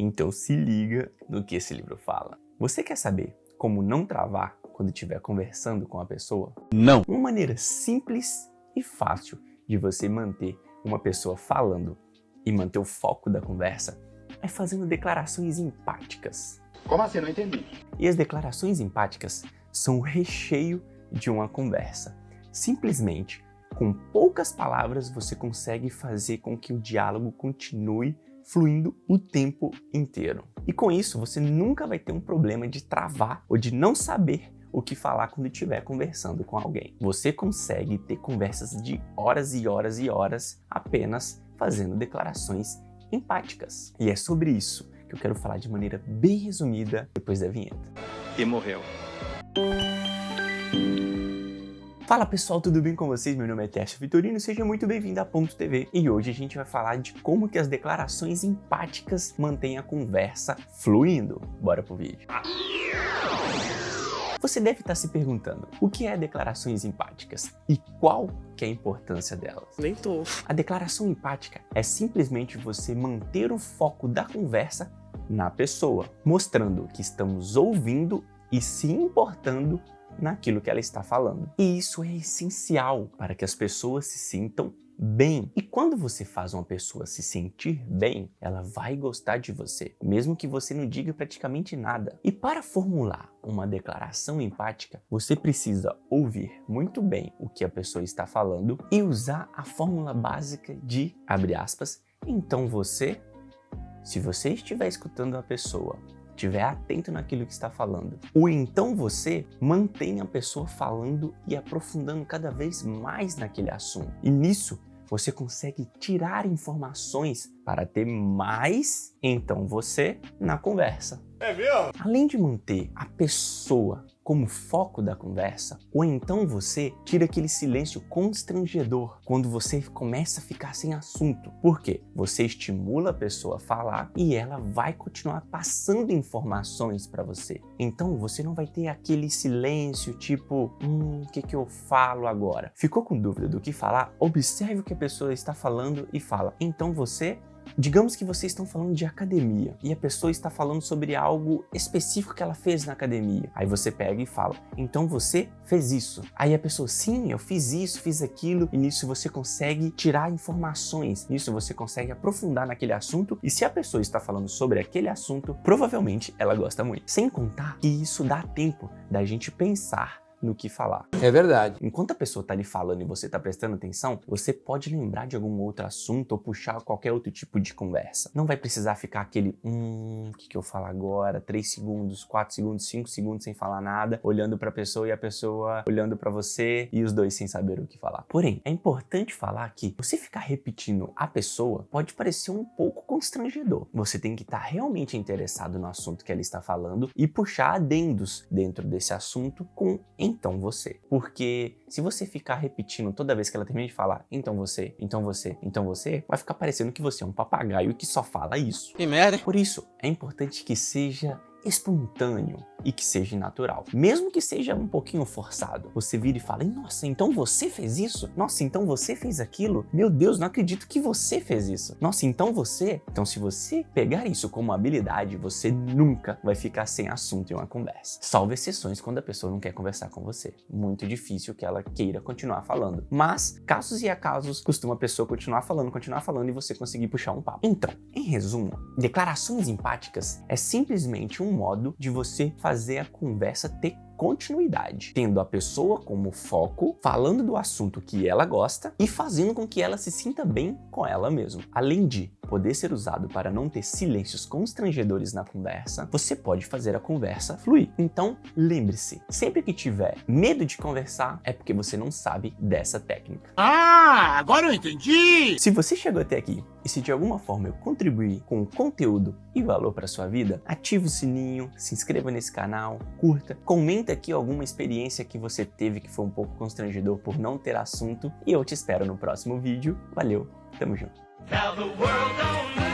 Então se liga no que esse livro fala. Você quer saber como não travar quando estiver conversando com a pessoa? Não. Uma maneira simples e fácil de você manter uma pessoa falando e manter o foco da conversa é fazendo declarações empáticas. Como assim? Não entendi. E as declarações empáticas são o recheio de uma conversa. Simplesmente, com poucas palavras, você consegue fazer com que o diálogo continue fluindo o tempo inteiro. E com isso, você nunca vai ter um problema de travar ou de não saber o que falar quando estiver conversando com alguém. Você consegue ter conversas de horas e horas e horas apenas fazendo declarações empáticas. E é sobre isso que eu quero falar de maneira bem resumida depois da vinheta. E morreu. Fala pessoal, tudo bem com vocês? Meu nome é Tércio Vitorino, seja muito bem-vindo a Ponto TV. E hoje a gente vai falar de como que as declarações empáticas mantêm a conversa fluindo. Bora pro vídeo. Você deve estar se perguntando, o que é declarações empáticas e qual que é a importância delas? Nem tô. A declaração empática é simplesmente você manter o foco da conversa na pessoa, mostrando que estamos ouvindo e se importando naquilo que ela está falando. E isso é essencial para que as pessoas se sintam bem. E quando você faz uma pessoa se sentir bem, ela vai gostar de você, mesmo que você não diga praticamente nada. E para formular uma declaração empática, você precisa ouvir muito bem o que a pessoa está falando e usar a fórmula básica de, abre aspas, então você, se você estiver escutando a pessoa, estiver atento naquilo que está falando, ou então você mantém a pessoa falando e aprofundando cada vez mais naquele assunto. E nisso, você consegue tirar informações para ter mais então você na conversa. É mesmo? Além de manter a pessoa como foco da conversa, ou então você tira aquele silêncio constrangedor quando você começa a ficar sem assunto. Por quê? Você estimula a pessoa a falar e ela vai continuar passando informações para você. Então você não vai ter aquele silêncio tipo, o que eu falo agora? Ficou com dúvida do que falar? Observe o que a pessoa está falando e fala, então você... Digamos que vocês estão falando de academia e a pessoa está falando sobre algo específico que ela fez na academia. Aí você pega e fala, então você fez isso. Aí a pessoa, sim, eu fiz isso, fiz aquilo. E nisso você consegue tirar informações. Nisso você consegue aprofundar naquele assunto. E se a pessoa está falando sobre aquele assunto, provavelmente ela gosta muito. Sem contar que isso dá tempo da gente pensar no que falar. É verdade. Enquanto a pessoa tá ali falando e você tá prestando atenção, você pode lembrar de algum outro assunto ou puxar qualquer outro tipo de conversa. Não vai precisar ficar aquele, o que eu falo agora? 3 segundos, 4 segundos, 5 segundos sem falar nada, olhando pra pessoa e a pessoa olhando pra você e os dois sem saber o que falar. Porém, é importante falar que você ficar repetindo a pessoa pode parecer um pouco constrangedor. Você tem que estar realmente interessado no assunto que ela está falando e puxar adendos dentro desse assunto com então você. Porque se você ficar repetindo toda vez que ela termina de falar, então você, então você, então você, vai ficar parecendo que você é um papagaio que só fala isso. Que merda. Por isso, é importante que seja espontâneo e que seja natural. Mesmo que seja um pouquinho forçado, você vira e fala, nossa, então você fez isso? Nossa, então você fez aquilo? Meu Deus, não acredito que você fez isso. Nossa, então você... Então se você pegar isso como habilidade, você nunca vai ficar sem assunto em uma conversa. Salvo exceções quando a pessoa não quer conversar com você. Muito difícil que ela queira continuar falando. Mas, casos e acasos, costuma a pessoa continuar falando e você conseguir puxar um papo. Então, em resumo, declarações empáticas é simplesmente um modo de você fazer a conversa ter continuidade, tendo a pessoa como foco, falando do assunto que ela gosta e fazendo com que ela se sinta bem com ela mesma. Além de poder ser usado para não ter silêncios constrangedores na conversa, você pode fazer a conversa fluir. Então, lembre-se, sempre que tiver medo de conversar, é porque você não sabe dessa técnica. Ah, agora eu entendi! Se você chegou até aqui e se de alguma forma eu contribuir com conteúdo e valor para sua vida, ative o sininho, se inscreva nesse canal, curta, comenta aqui alguma experiência que você teve que foi um pouco constrangedor por não ter assunto e eu te espero no próximo vídeo. Valeu, tamo junto! Now the world don't